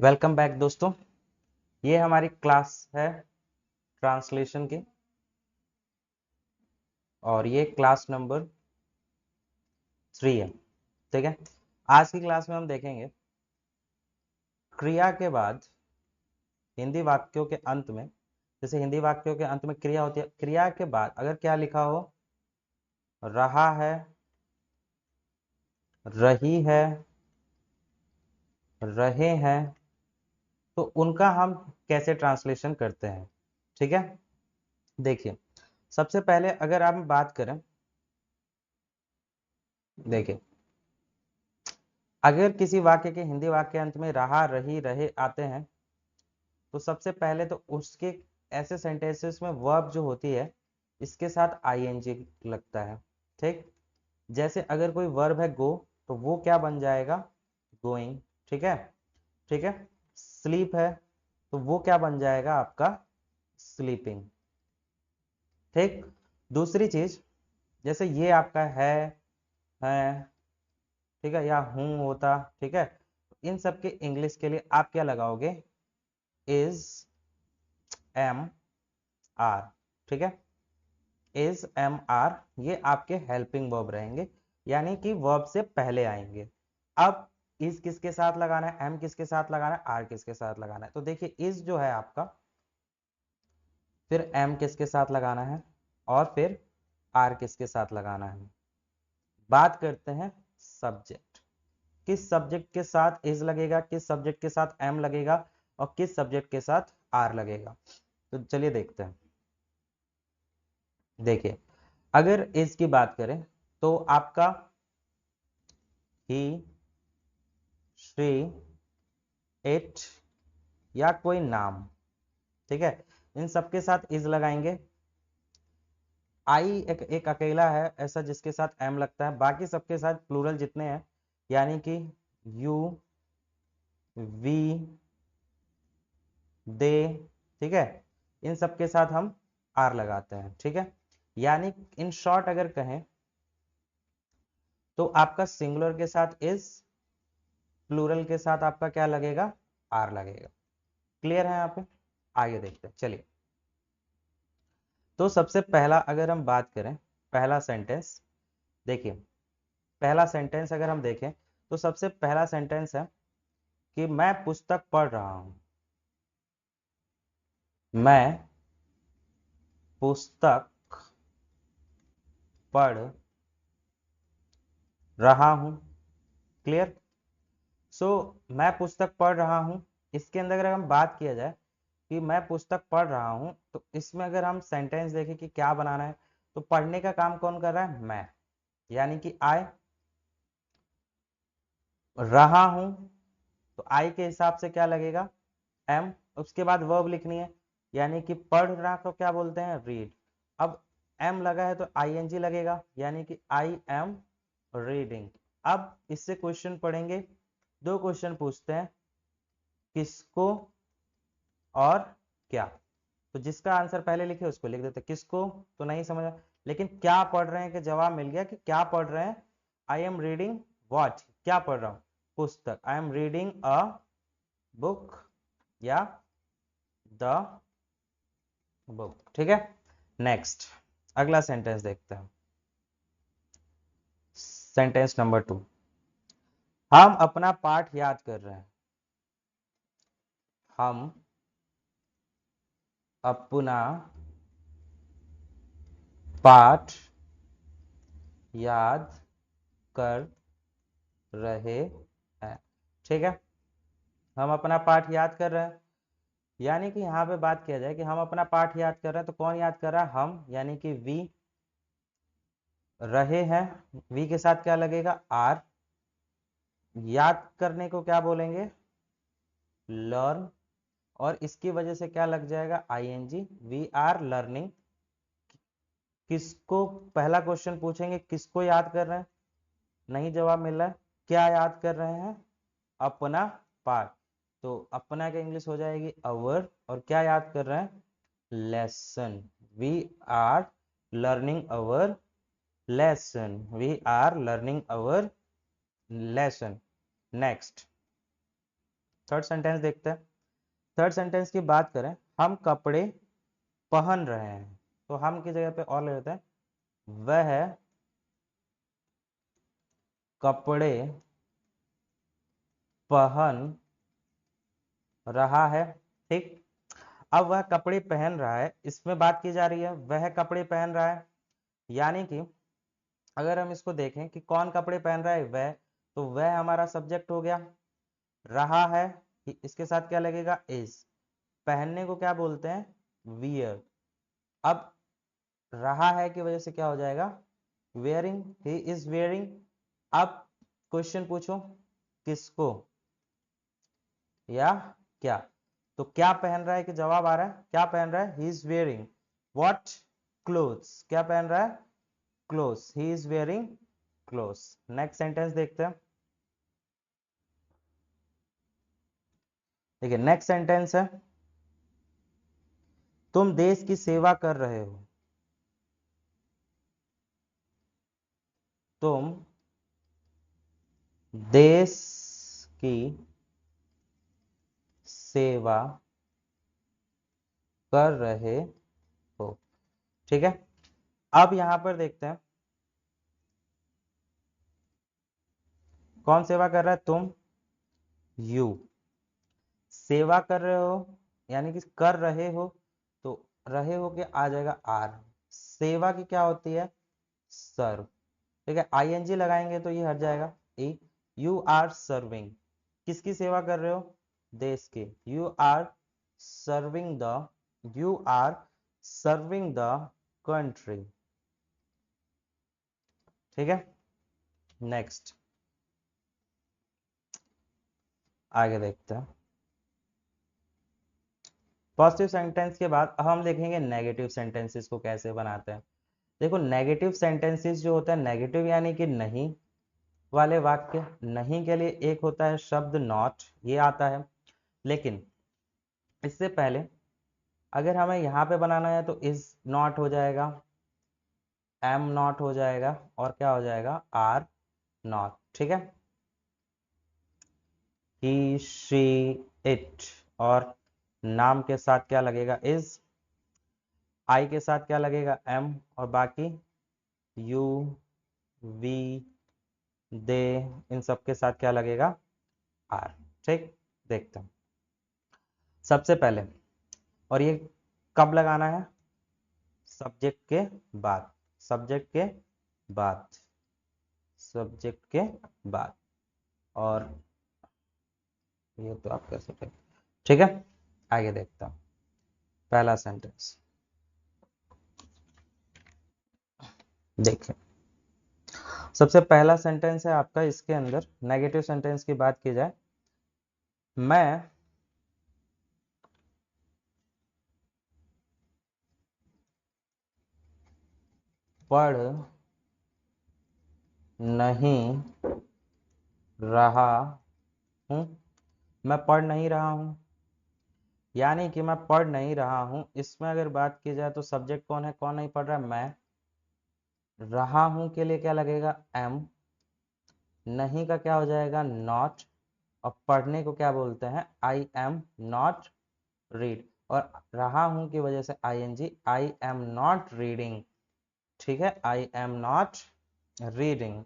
Welcome back दोस्तों। ये हमारी क्लास है ट्रांसलेशन की और ये क्लास नंबर 3 है। ठीक है, आज की क्लास में हम देखेंगे क्रिया के बाद हिंदी वाक्यों के अंत में, जैसे हिंदी वाक्यों के अंत में क्रिया होती है, क्रिया के बाद अगर क्या लिखा हो, रहा है, रही है, रहे हैं, तो उनका हम कैसे ट्रांसलेशन करते हैं। ठीक है, देखिए सबसे पहले अगर आप बात करें, देखिए अगर किसी वाक्य के हिंदी वाक्य अंत में रहा, रही, रहे आते हैं तो सबसे पहले तो उसके ऐसे सेंटेंसेस में वर्ब जो होती है इसके साथ आईएनजी लगता है। ठीक, जैसे अगर कोई वर्ब है गो तो वो क्या बन जाएगा, गोइंग। ठीक है, ठीक है, स्लीप है तो वो क्या बन जाएगा आपका, स्लीपिंग। ठीक, दूसरी चीज जैसे ये आपका है, ठीक है, या हूं होता, ठीक है, इन सब के इंग्लिश के लिए आप क्या लगाओगे, इज, एम, आर। ठीक है, इज, एम, आर, ये आपके हेल्पिंग वर्ब रहेंगे, यानी कि वर्ब से पहले आएंगे। अब इज किसके साथ लगाना है, एम किसके साथ लगाना है, आर किसके साथ लगाना है, तो देखिए इज जो है आपका, फिर एम किसके साथ लगाना है और फिर आर किसके साथ लगाना है। बात करते हैं सब्जेक्ट, किस सब्जेक्ट के साथ इज लगेगा, किस सब्जेक्ट के साथ एम लगेगा और किस सब्जेक्ट के साथ आर लगेगा। तो चलिए देखते हैं। देखिए अगर इज की बात करें तो आपका ही, श्री, इट या कोई नाम, ठीक है, इन सबके साथ इज लगाएंगे। आई एक अकेला है ऐसा जिसके साथ एम लगता है, बाकी सबके साथ प्लूरल जितने हैं यानी कि यू, वी, दे, ठीक है, इन सबके साथ हम आर लगाते हैं। ठीक है, यानी इन शॉर्ट अगर कहें तो आपका सिंगुलर के साथ इज, प्लूरल के साथ आपका क्या लगेगा, आर लगेगा। क्लियर है यहाँ पे, आगे देखते हैं। चलिए तो सबसे पहला अगर हम बात करें, पहला सेंटेंस देखिए, पहला सेंटेंस अगर हम देखें तो सबसे पहला सेंटेंस है कि मैं पुस्तक पढ़ रहा हूं, मैं पुस्तक पढ़ रहा हूं। क्लियर, सो मैं पुस्तक पढ़ रहा हूं, इसके अंदर अगर हम बात किया जाए कि मैं पुस्तक पढ़ रहा हूं तो इसमें अगर हम सेंटेंस देखें कि क्या बनाना है, तो पढ़ने का काम कौन कर रहा है, मैं, यानी कि आई, रहा हूं तो आई के हिसाब से क्या लगेगा, एम, उसके बाद वर्ब लिखनी है, यानी कि पढ़ रहा को क्या बोलते हैं, रीड। अब एम लगा है तो आईएनजी लगेगा, यानी कि आई एम रीडिंग। अब इससे क्वेश्चन पढ़ेंगे, दो क्वेश्चन पूछते हैं, किसको और क्या। तो जिसका आंसर पहले लिखे उसको लिख देते, किसको तो नहीं समझा, लेकिन क्या पढ़ रहे हैं के जवाब मिल गया कि क्या पढ़ रहे हैं, आई एम रीडिंग वॉट, क्या पढ़ रहा हूं, पुस्तक, I am reading a book या द बुक। ठीक है, नेक्स्ट अगला सेंटेंस देखते हैं, सेंटेंस नंबर 2, हम अपना पाठ याद कर रहे हैं, हम अपना पाठ याद कर रहे हैं। ठीक है, हम अपना पाठ याद कर रहे हैं, यानी कि यहाँ पे बात किया जाए कि हम अपना पाठ याद कर रहे हैं तो कौन याद कर रहा है, हम, यानी कि वी, रहे हैं, वी के साथ क्या लगेगा, आर, याद करने को क्या बोलेंगे, लर्न, और इसकी वजह से क्या लग जाएगा, आईएनजी, वी आर लर्निंग। किसको, पहला क्वेश्चन पूछेंगे किसको याद कर रहे हैं, नहीं जवाब मिल रहा है, क्या याद कर रहे हैं, अपना पाठ, तो अपना का इंग्लिश हो जाएगी अवर, और क्या याद कर रहे हैं, lesson, we are learning our lesson, we are learning our lesson. Next third sentence देखते हैं। थर्ड सेंटेंस की बात करें, हम कपड़े पहन रहे हैं, तो हम की जगह पे और ले लेते हैं, वह कपड़े पहन रहा है। ठीक, अब वह कपड़े पहन रहा है, इसमें बात की जा रही है वह कपड़े पहन रहा है, यानी कि अगर हम इसको देखें कि कौन कपड़े पहन रहा है, वह, तो वह हमारा सब्जेक्ट हो गया। रहा है, इसके साथ क्या लगेगा, इज। पहनने को क्या बोलते हैं, वियर। अब रहा है की वजह से क्या हो जाएगा, वेयरिंग, ही इज वेयरिंग। अब क्वेश्चन पूछो, किसको या क्या, तो क्या पहन रहा है कि जवाब आ रहा है, क्या पहन रहा है, he is wearing what, clothes. क्या पहन रहा है, clothes, he is wearing clothes. Next sentence देखते हैं। देखिए नेक्स्ट सेंटेंस है, तुम देश की सेवा कर रहे हो, तुम देश की सेवा कर रहे हो। ठीक है, अब यहां पर देखते हैं कौन सेवा कर रहा है, तुम, यू। सेवा कर रहे हो यानी कि कर रहे हो, तो रहे हो के आ जाएगा आर। सेवा की क्या होती है, सर्व। ठीक है, आईएनजी लगाएंगे तो ये हट जाएगा, ए। यू आर सर्विंग, किसकी सेवा कर रहे हो, देश के। You are serving the, you are serving the country. ठीक है, नेक्स्ट आगे देखते हैं। पॉजिटिव सेंटेंस के बाद अब हम देखेंगे नेगेटिव सेंटेंसेस को कैसे बनाते हैं। देखो नेगेटिव सेंटेंसेस जो होता है, नेगेटिव यानी कि नहीं वाले वाक्य, नहीं के लिए एक होता है शब्द नॉट, ये आता है। लेकिन इससे पहले अगर हमें यहाँ पे बनाना है तो इज नॉट हो जाएगा, एम नॉट हो जाएगा, और क्या हो जाएगा, आर नॉट। ठीक है, ही शी इट, और नाम के साथ क्या लगेगा, इज। आई के साथ क्या लगेगा, एम, और बाकी यू, वी, दे, इन सब के साथ क्या लगेगा, आर। ठीक, देखते हैं सबसे पहले, और ये कब लगाना है, सब्जेक्ट के बाद, सब्जेक्ट के बाद, सब्जेक्ट के बाद, और ये तो आप कर सकते हैं। ठीक है, आगे देखता हूं पहला सेंटेंस। देखिए सबसे पहला सेंटेंस है आपका, इसके अंदर नेगेटिव सेंटेंस की बात की जाए, मैं पढ़ नहीं रहा हूं, मैं पढ़ नहीं रहा हूं, यानी कि मैं पढ़ नहीं रहा हूं। इसमें अगर बात की जाए तो सब्जेक्ट कौन है, कौन नहीं पढ़ रहा है, मैं। रहा हूं के लिए क्या लगेगा, एम। नहीं का क्या हो जाएगा, नॉट। और पढ़ने को क्या बोलते हैं, आई एम नॉट रीड, और रहा हूं की वजह से ING, I am not reading. ठीक है, I am not reading,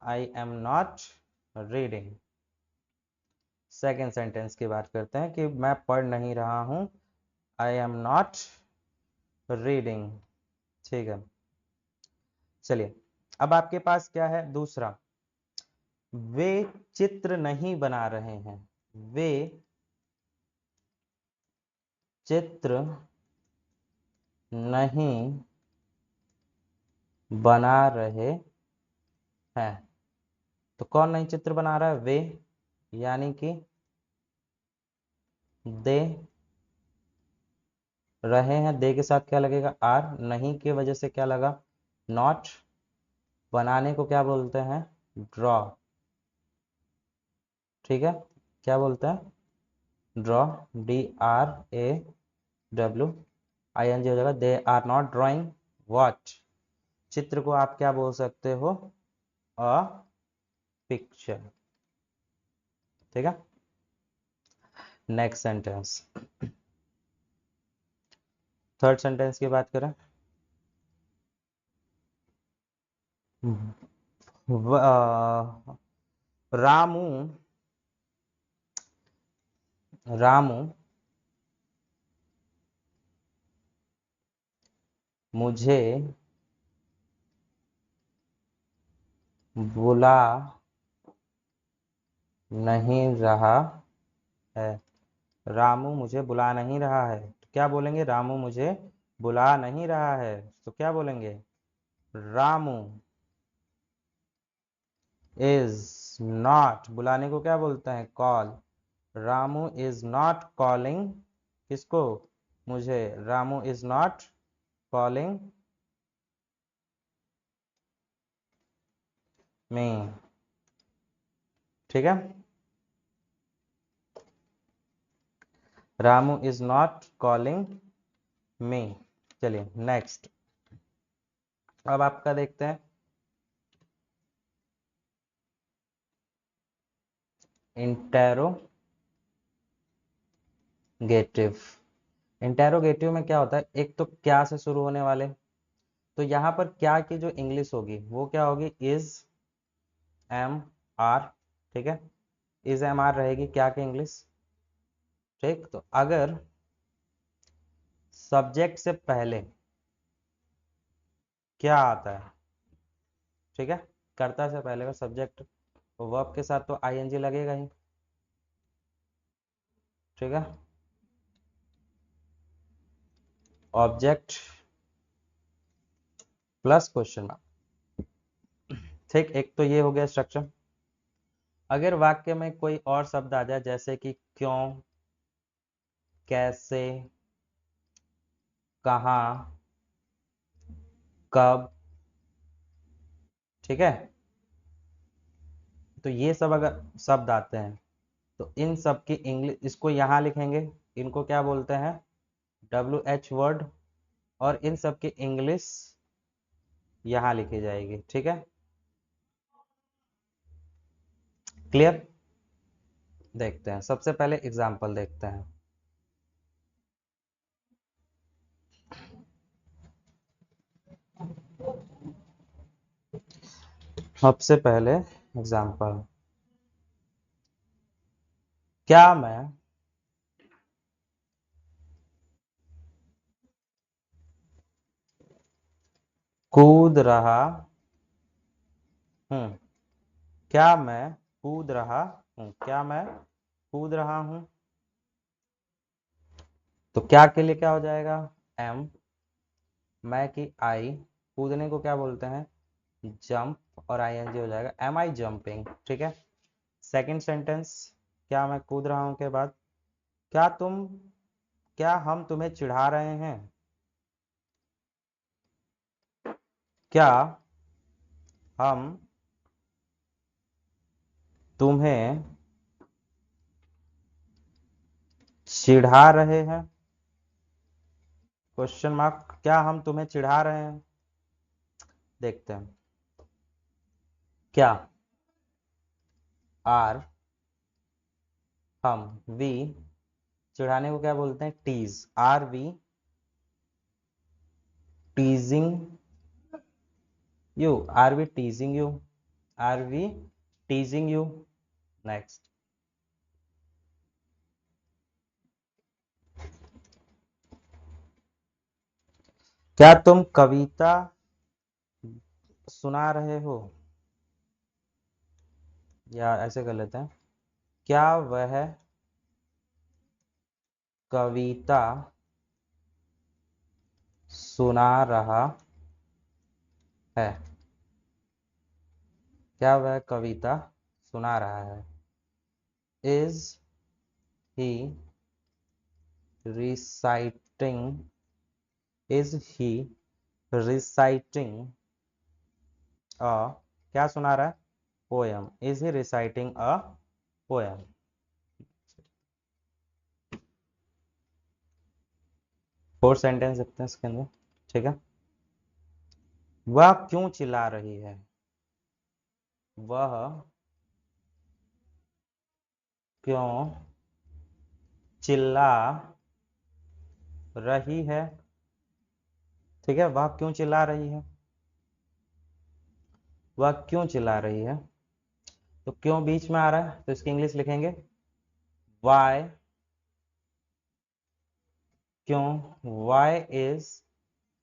I am not reading. Second sentence की बात करते हैं कि मैं पढ़ नहीं रहा हूं, आई एम नॉट रीडिंग। ठीक है, चलिए अब आपके पास क्या है दूसरा, वे चित्र नहीं बना रहे हैं, वे चित्र नहीं बना रहे हैं, तो कौन नहीं चित्र बना रहा है, वे, यानी कि दे। रहे हैं, दे के साथ क्या लगेगा, आर। नहीं की वजह से क्या लगा, नॉट। बनाने को क्या बोलते हैं, ड्रॉ। ठीक है, क्या बोलते हैं, draw, D R A W I N G हो जाएगा। They are not drawing what, चित्र को आप क्या बोल सकते हो, अ पिक्चर। ठीक है, नेक्स्ट सेंटेंस, थर्ड सेंटेंस की बात करें। रामू, रामू मुझे बुला नहीं रहा है। रामू मुझे बुला नहीं रहा है, तो क्या बोलेंगे? रामू मुझे बुला नहीं रहा है, तो क्या बोलेंगे? रामू इज नॉट, बुलाने को क्या बोलते हैं? Call. Ramu is not calling, किसको? मुझे। Ramu is not calling me. ठीक है, Ramu is not calling me. चलिए नेक्स्ट, अब आपका देखते हैं इंटेरोगेटिव। इंटेरोगेटिव में क्या होता है? एक तो क्या से शुरू होने वाले, तो यहाँ पर क्या की जो इंग्लिश होगी वो क्या होगी? Is M R. ठीक है, इज एम आर रहेगी क्या की इंग्लिश। ठीक, तो अगर सब्जेक्ट से पहले क्या आता है, ठीक है, कर्ता से पहले का सब्जेक्ट, वर्ब के साथ तो आईएनजी लगेगा ही। ठीक है, ऑब्जेक्ट प्लस क्वेश्चन मार्क। ठीक, एक तो ये हो गया स्ट्रक्चर। अगर वाक्य में कोई और शब्द आ जाए जैसे कि क्यों, कैसे, कहाँ, कब, ठीक है, तो ये सब अगर शब्द आते हैं तो इन सब की इंग्लिश, इसको यहाँ लिखेंगे, इनको क्या बोलते हैं? WH वर्ड, और इन सब की इंग्लिश यहाँ लिखी जाएगी। ठीक है, क्लियर? देखते हैं, सबसे पहले एग्जाम्पल देखते हैं। सबसे पहले एग्जाम्पल, क्या मैं कूद रहा हूँ? क्या मैं कूद रहा हूँ? क्या मैं कूद रहा हूँ? तो क्या के लिए क्या हो जाएगा? एम। मैं की आई, कूदने को क्या बोलते हैं? जंप, और आईएनजी हो जाएगा एम आई जंपिंग। ठीक है, सेकंड सेंटेंस, क्या मैं कूद रहा हूं के बाद, क्या तुम, क्या हम तुम्हें चिढ़ा रहे हैं? क्या हम तुम्हें चिढ़ा रहे हैं? क्वेश्चन मार्क, क्या हम तुम्हें चिढ़ा रहे हैं? देखते हैं, क्या आर हम, वी, चिढ़ाने को क्या बोलते हैं? Tease. Are we teasing you? Are we teasing you? Are we teasing you? Next, क्या तुम कविता सुना रहे हो? या ऐसे कर लेते हैं, क्या वह कविता सुना रहा है? क्या वह कविता सुना रहा है? Is he reciting, is he reciting a, क्या सुना रहा है? Poem. Is he reciting a poem. Four sentence लिखते हैं इसके अंदर। ठीक है, वह क्यों चिल्ला रही है? वह क्यों चिल्ला रही है। ठीक है, वह क्यों चिल्ला रही है, वह क्यों चिल्ला रही है। तो क्यों बीच में आ रहा है तो इसकी इंग्लिश लिखेंगे वाई। क्यों, वाई इज,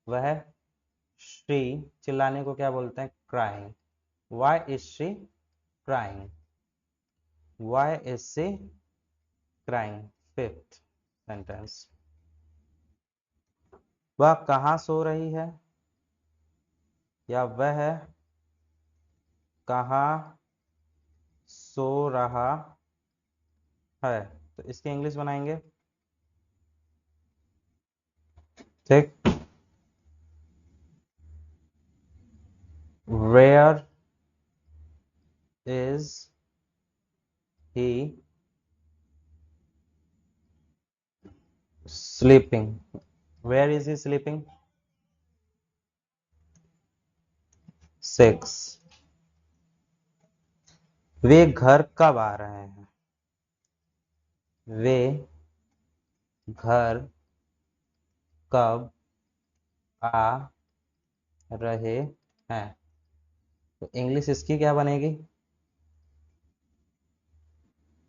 वह, श्री, चिल्लाने को क्या बोलते हैं, crying. Why is she crying, why is she crying. Fifth sentence, वह कहाँ सो रही है, या वह कहाँ सो रहा है। तो इसकी इंग्लिश बनाएंगे। ठीक, where is he sleeping, where is he sleeping. Six, वे घर कब आ रहे हैं, वे घर कब आ रहे हैं। तो इंग्लिश इसकी क्या बनेगी,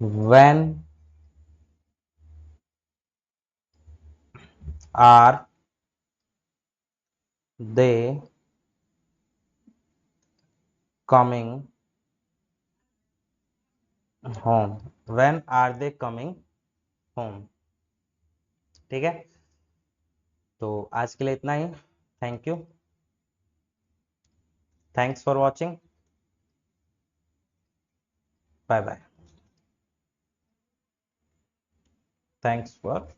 when are they coming home, when are they coming home. ठीक है, तो आज के लिए इतना ही। Thank you, thanks for watching, bye bye, thanks for